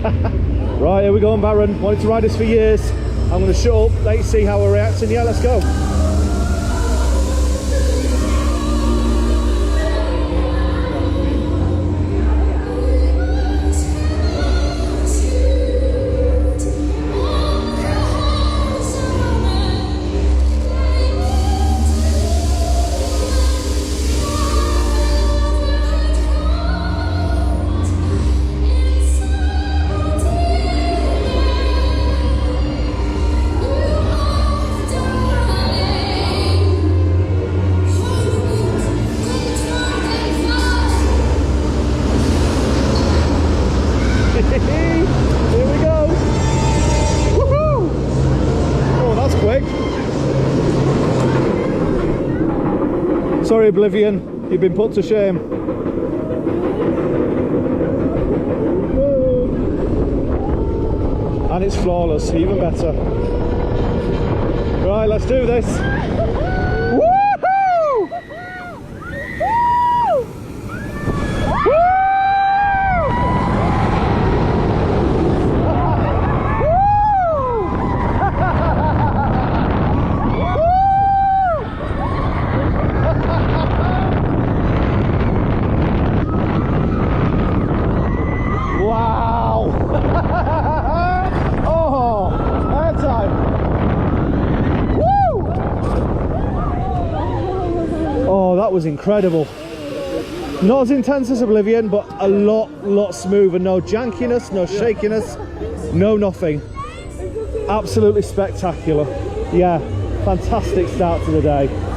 Right, here we go on Baron. Wanted to ride this for years. I'm going to shut up, let you see how we're reacting. Yeah, let's go. Sorry Oblivion, you've been put to shame. And it's flawless, even better. Right, let's do this. Woohoo! That was incredible. Not as intense as Oblivion, but a lot smoother. No jankiness, no shakiness, no nothing. Absolutely spectacular. Yeah, fantastic start to the day.